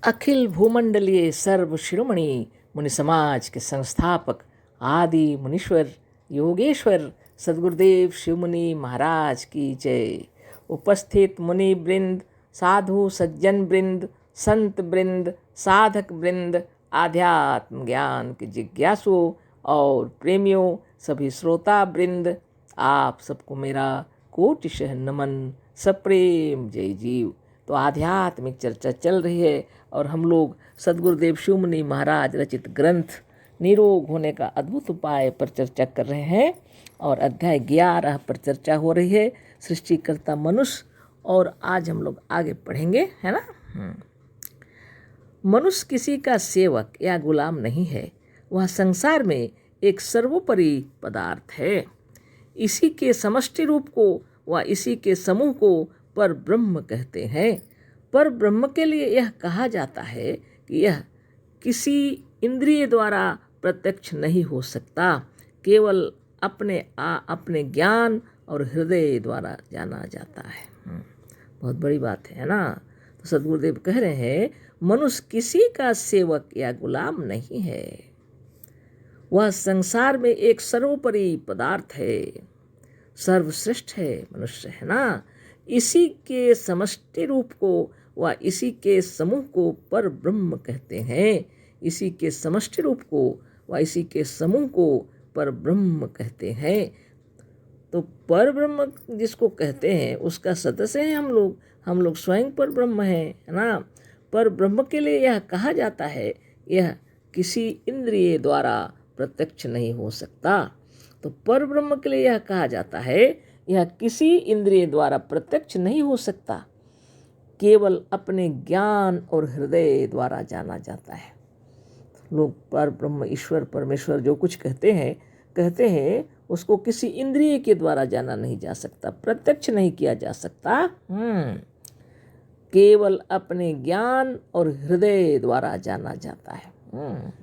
अखिल भूमंडलीय सर्व शिरोमणि मुनि समाज के संस्थापक आदि मुनीश्वर योगेश्वर सद्गुरुदेव शिव मुनि महाराज की जय। उपस्थित मुनि वृंद, साधु सज्जन वृंद, संत वृंद, साधक वृंद, आध्यात्म ज्ञान के जिज्ञासुओं और प्रेमियों, सभी श्रोता वृंद, आप सबको मेरा कोटिशः नमन, सप्रेम जय जीव। तो आध्यात्मिक चर्चा चल रही है और हम लोग सद्गुरुदेव शिव मुनि महाराज रचित ग्रंथ निरोग होने का अद्भुत उपाय पर चर्चा कर रहे हैं और अध्याय 11 पर चर्चा हो रही है, सृष्टिकर्ता मनुष्य। और आज हम लोग आगे पढ़ेंगे, है ना। मनुष्य किसी का सेवक या गुलाम नहीं है, वह संसार में एक सर्वोपरि पदार्थ है। इसी के समष्टि रूप को व इसी के समूह को पर ब्रह्म कहते हैं। पर ब्रह्म के लिए यह कहा जाता है कि यह किसी इंद्रिय द्वारा प्रत्यक्ष नहीं हो सकता, केवल अपने ज्ञान और हृदय द्वारा जाना जाता है। बहुत बड़ी बात है ना। तो सद्गुरुदेव कह रहे हैं मनुष्य किसी का सेवक या गुलाम नहीं है, वह संसार में एक सर्वोपरि पदार्थ है, सर्वश्रेष्ठ है मनुष्य, है ना। इसी के समष्टि रूप को व इसी के समूह को पर ब्रह्म कहते हैं। इसी के समष्टि रूप को व इसी के समूह को पर ब्रह्म कहते हैं। तो पर ब्रह्म जिसको कहते हैं उसका सदस्य हैं हम लोग स्वयं पर ब्रह्म हैं, है ना। पर ब्रह्म के लिए यह कहा जाता है यह किसी इंद्रिय द्वारा प्रत्यक्ष नहीं हो सकता। तो पर ब्रह्म के लिए यह कहा जाता है यह किसी इंद्रिय द्वारा प्रत्यक्ष नहीं हो सकता, केवल अपने ज्ञान और हृदय द्वारा जाना जाता है। लोग पर ब्रह्म ईश्वर परमेश्वर जो कुछ कहते हैं उसको किसी इंद्रिय के द्वारा जाना नहीं जा सकता, प्रत्यक्ष नहीं किया जा सकता, केवल अपने ज्ञान और हृदय द्वारा जाना जाता है।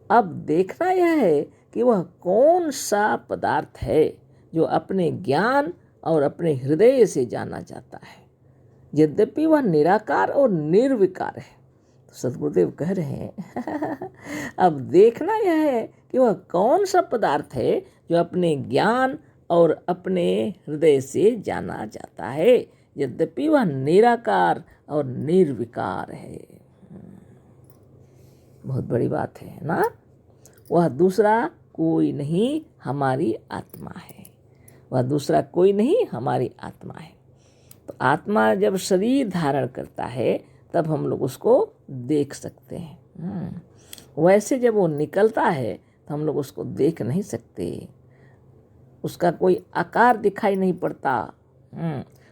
अब देखना यह है कि वह कौन सा पदार्थ है जो अपने ज्ञान और अपने हृदय से जाना जाता है, यद्यपि वह निराकार और निर्विकार है। तो सद्गुरुदेव कह रहे हैं अब देखना यह है कि वह कौन सा पदार्थ है जो अपने ज्ञान और अपने हृदय से जाना जाता है, यद्यपि वह निराकार और निर्विकार है। बहुत बड़ी बात है ना। वह दूसरा कोई नहीं हमारी आत्मा है, वह दूसरा कोई नहीं हमारी आत्मा है। तो आत्मा जब शरीर धारण करता है तब हम लोग उसको देख सकते हैं। वैसे जब वो निकलता है तो हम लोग उसको देख नहीं सकते, उसका कोई आकार दिखाई नहीं पड़ता।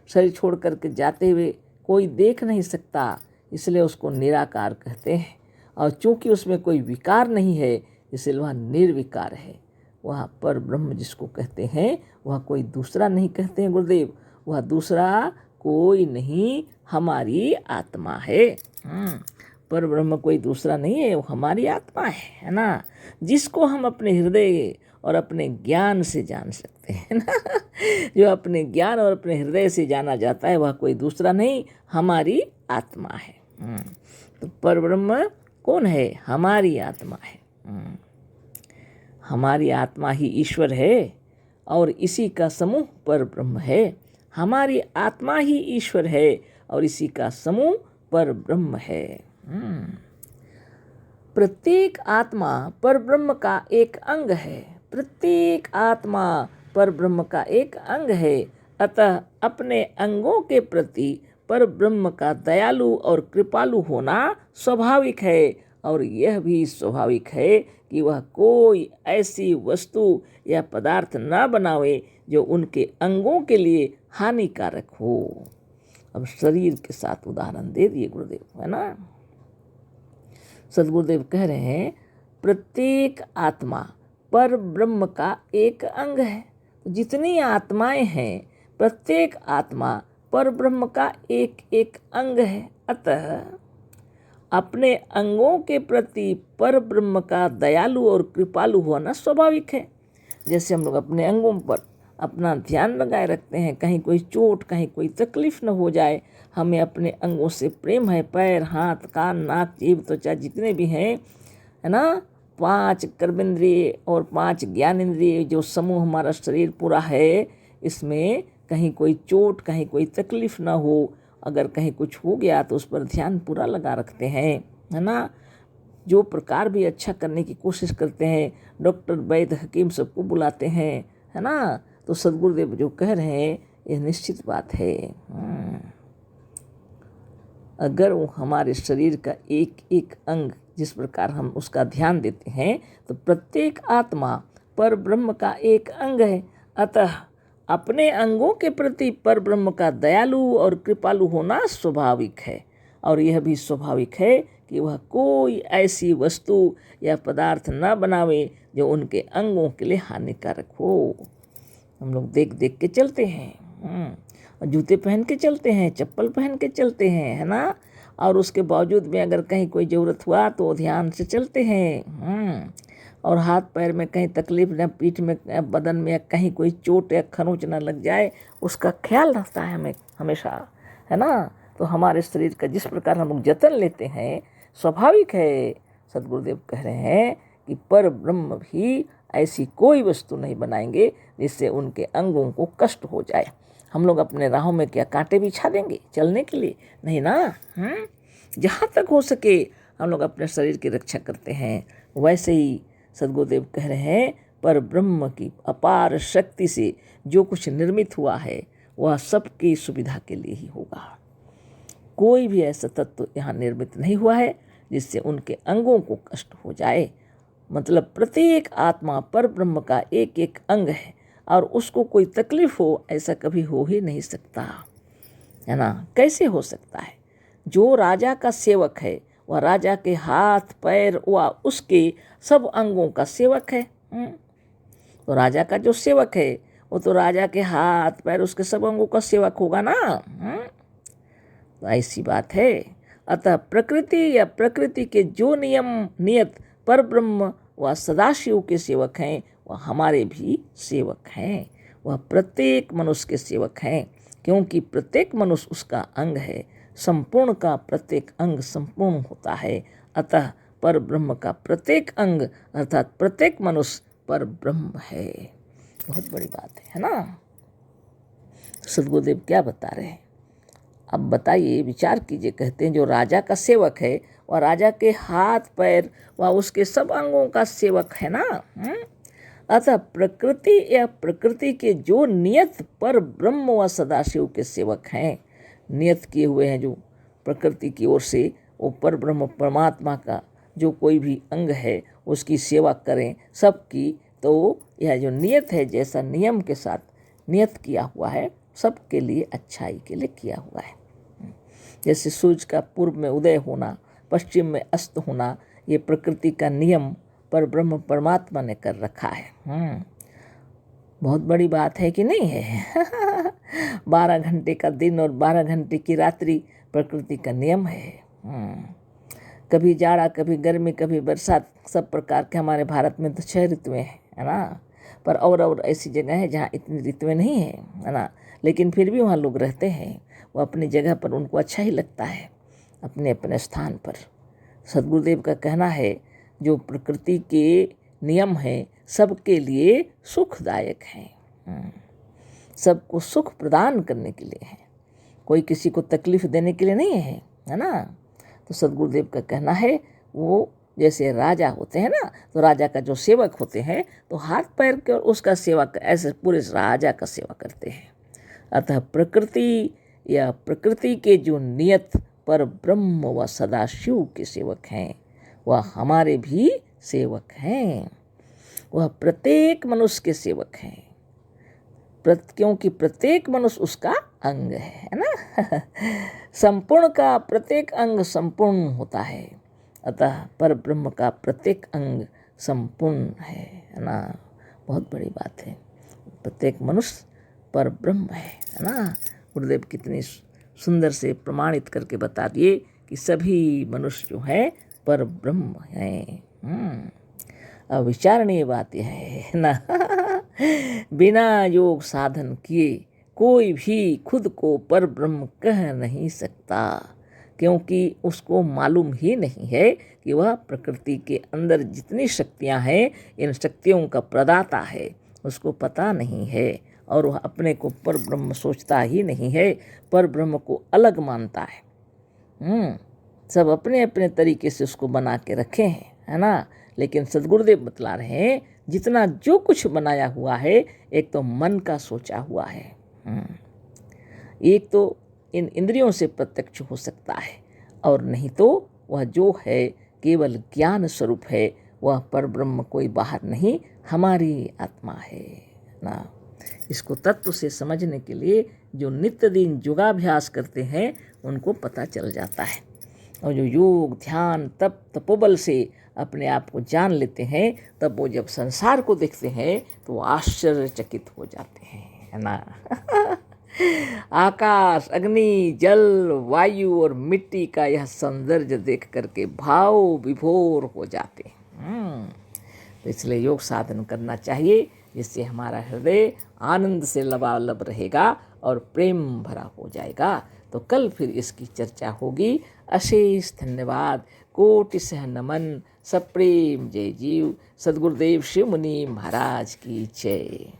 शरीर छोड़ करके जाते हुए कोई देख नहीं सकता, इसलिए उसको निराकार कहते हैं। और चूंकि उसमें कोई विकार नहीं है इसलिए वह निर्विकार है। वह पर ब्रह्म जिसको कहते हैं वह कोई दूसरा नहीं कहते हैं गुरुदेव, वह दूसरा कोई नहीं हमारी आत्मा है। पर ब्रह्म कोई दूसरा नहीं है, वो हमारी आत्मा है ना, जिसको हम अपने हृदय और अपने ज्ञान से जान सकते हैं ना। जो अपने ज्ञान और अपने हृदय से जाना जाता है वह कोई दूसरा नहीं हमारी आत्मा है। तो पर ब्रह्म कौन है? हमारी आत्मा है। हमारी आत्मा ही ईश्वर है और इसी का समूह पर ब्रह्म है। हमारी आत्मा ही ईश्वर है और इसी का समूह पर ब्रह्म है। प्रत्येक आत्मा पर ब्रह्म का एक अंग है। प्रत्येक आत्मा पर ब्रह्म का एक अंग है। अतः अपने अंगों के प्रति पर ब्रह्म का दयालु और कृपालु होना स्वाभाविक है। और यह भी स्वाभाविक है कि वह कोई ऐसी वस्तु या पदार्थ न बनावे जो उनके अंगों के लिए हानिकारक हो। अब शरीर के साथ उदाहरण दे दिए गुरुदेव, है ना। सद्गुरुदेव कह रहे हैं प्रत्येक आत्मा पर ब्रह्म का एक अंग है। जितनी आत्माएं हैं प्रत्येक आत्मा पर ब्रह्म का एक एक अंग है। अतः अपने अंगों के प्रति पर ब्रह्म का दयालु और कृपालु होना स्वाभाविक है। जैसे हम लोग अपने अंगों पर अपना ध्यान लगाए रखते हैं, कहीं कोई चोट, कहीं कोई तकलीफ न हो जाए। हमें अपने अंगों से प्रेम है, पैर, हाथ, कान, नाक, जीभ, त्वचा जितने भी हैं, है ना, 5 कर्मेंद्रिय और 5 ज्ञानेंद्रिय, जो समूह हमारा शरीर पूरा है, इसमें कहीं कोई चोट, कहीं कोई तकलीफ ना हो। अगर कहीं कुछ हो गया तो उस पर ध्यान पूरा लगा रखते हैं, है ना। जो प्रकार भी अच्छा करने की कोशिश करते हैं, डॉक्टर, वैद्य, हकीम सबको बुलाते हैं, है ना। तो सदगुरुदेव जो कह रहे हैं ये निश्चित बात है। अगर वो हमारे शरीर का एक एक अंग जिस प्रकार हम उसका ध्यान देते हैं, तो प्रत्येक आत्मा पर ब्रह्म का एक अंग है। अतः अपने अंगों के प्रति पर ब्रह्म का दयालु और कृपालु होना स्वाभाविक है। और यह भी स्वाभाविक है कि वह कोई ऐसी वस्तु या पदार्थ न बनावे जो उनके अंगों के लिए हानिकारक हो। हम लोग देख देख के चलते हैं, जूते पहन के चलते हैं, चप्पल पहन के चलते हैं, है ना। और उसके बावजूद में अगर कहीं कोई ज़रूरत हुआ तो ध्यान से चलते हैं। और हाथ पैर में कहीं तकलीफ न, पीठ में, बदन में कहीं कोई चोट या खरोंच न लग जाए, उसका ख्याल रखता है हमें हमेशा, है ना। तो हमारे शरीर का जिस प्रकार हम लोग जतन लेते हैं, स्वाभाविक है। सदगुरुदेव कह रहे हैं कि पर ब्रह्म भी ऐसी कोई वस्तु नहीं बनाएंगे जिससे उनके अंगों को कष्ट हो जाए। हम लोग अपने राहों में क्या कांटे बिछा देंगे चलने के लिए? नहीं ना। जहाँ तक हो सके हम लोग अपने शरीर की रक्षा करते हैं। वैसे ही सदगुरुदेव कह रहे हैं, पर ब्रह्म की अपार शक्ति से जो कुछ निर्मित हुआ है वह सबकी सुविधा के लिए ही होगा। कोई भी ऐसा तत्व यहाँ निर्मित नहीं हुआ है जिससे उनके अंगों को कष्ट हो जाए। मतलब प्रत्येक आत्मा पर ब्रह्म का एक एक अंग है और उसको कोई तकलीफ हो, ऐसा कभी हो ही नहीं सकता, है ना। कैसे हो सकता है? जो राजा का सेवक है वह राजा के हाथ पैर व उसके सब अंगों का सेवक है। तो राजा का जो सेवक है वो तो राजा के हाथ पैर उसके सब अंगों का सेवक होगा ना। तो ऐसी बात है। अतः प्रकृति या प्रकृति के जो नियम नियत पर ब्रह्म व सदाशिव के सेवक हैं, वह हमारे भी सेवक हैं। वह प्रत्येक मनुष्य के सेवक हैं, क्योंकि प्रत्येक मनुष्य उसका अंग है। संपूर्ण का प्रत्येक अंग संपूर्ण होता है। अतः पर ब्रह्म का प्रत्येक अंग अर्थात प्रत्येक मनुष्य पर ब्रह्म है। बहुत बड़ी बात है ना। सदगुरुदेव क्या बता रहे हैं? अब बताइए, विचार कीजिए। कहते हैं जो राजा का सेवक है वह राजा के हाथ पैर व उसके सब अंगों का सेवक है ना। अतः प्रकृति या प्रकृति के जो नियत पर ब्रह्म व सदाशिव के सेवक हैं, नियत किए हुए हैं जो प्रकृति की ओर से, वो पर ब्रह्म परमात्मा का जो कोई भी अंग है उसकी सेवा करें सबकी। तो यह जो नियत है, जैसा नियम के साथ नियत किया हुआ है, सबके लिए अच्छाई के लिए किया हुआ है। जैसे सूर्य का पूर्व में उदय होना, पश्चिम में अस्त होना, ये प्रकृति का नियम पर ब्रह्म परमात्मा ने कर रखा है। बहुत बड़ी बात है कि नहीं है? 12 घंटे का दिन और 12 घंटे की रात्रि प्रकृति का नियम है। कभी जाड़ा, कभी गर्मी, कभी बरसात, सब प्रकार के हमारे भारत में तो 6 ऋतुएं हैं, है ना। पर और ऐसी जगह है जहाँ इतनी ऋतुएं नहीं है ना। लेकिन फिर भी वहाँ लोग रहते हैं, वो अपनी जगह पर उनको अच्छा ही लगता है, अपने अपने स्थान पर। सदगुरुदेव का कहना है जो प्रकृति के नियम हैं सबके लिए सुखदायक हैं, सबको सुख प्रदान करने के लिए हैं, कोई किसी को तकलीफ देने के लिए नहीं है ना। तो सदगुरुदेव का कहना है वो जैसे राजा होते हैं ना, तो राजा का जो सेवक होते हैं तो हाथ पैर के उसका सेवा ऐसे पूरे राजा का सेवा करते हैं। अतः प्रकृति या प्रकृति के जो नियत पर ब्रह्म व सदाशिव के सेवक हैं वह हमारे भी सेवक हैं। वह प्रत्येक मनुष्य के सेवक हैं, क्योंकि प्रत्येक मनुष्य उसका अंग है ना। संपूर्ण का प्रत्येक अंग संपूर्ण होता है। अतः पर ब्रह्म का प्रत्येक अंग संपूर्ण है ना। बहुत बड़ी बात है। प्रत्येक मनुष्य पर ब्रह्म है ना। गुरुदेव कितनी सुंदर से प्रमाणित करके बता दिए कि सभी मनुष्य जो है पर ब्रह्म हैं। अविचारणीय बात यह है ना। बिना योग साधन किए कोई भी खुद को पर ब्रह्म कह नहीं सकता, क्योंकि उसको मालूम ही नहीं है कि वह प्रकृति के अंदर जितनी शक्तियां हैं, इन शक्तियों का प्रदाता है, उसको पता नहीं है। और वह अपने को पर ब्रह्म सोचता ही नहीं है, पर ब्रह्म को अलग मानता है। सब अपने अपने तरीके से उसको बना के रखे हैं, है ना। लेकिन सद्गुरुदेव बतला रहे हैं, जितना जो कुछ बनाया हुआ है एक तो मन का सोचा हुआ है, एक तो इन इंद्रियों से प्रत्यक्ष हो सकता है, और नहीं तो वह जो है केवल ज्ञान स्वरूप है, वह पर ब्रह्म कोई बाहर नहीं, हमारी आत्मा है ना। इसको तत्व से समझने के लिए जो नित्य दिन योगाभ्यास करते हैं उनको पता चल जाता है, और जो योग ध्यान तप तपोबल से अपने आप को जान लेते हैं, तब वो जब संसार को देखते हैं तो वो आश्चर्यचकित हो जाते हैं, है ना। आकाश अग्नि जल वायु और मिट्टी का यह सौंदर्य देख करके भाव विभोर हो जाते हैं। तो इसलिए योग साधन करना चाहिए, जिससे हमारा हृदय आनंद से लबालब रहेगा और प्रेम भरा हो जाएगा। तो कल फिर इसकी चर्चा होगी। अशेष धन्यवाद, कोटि सह नमन, सप्रेम जय जीव। सद्गुरुदेव शिव मुनि महाराज की जय।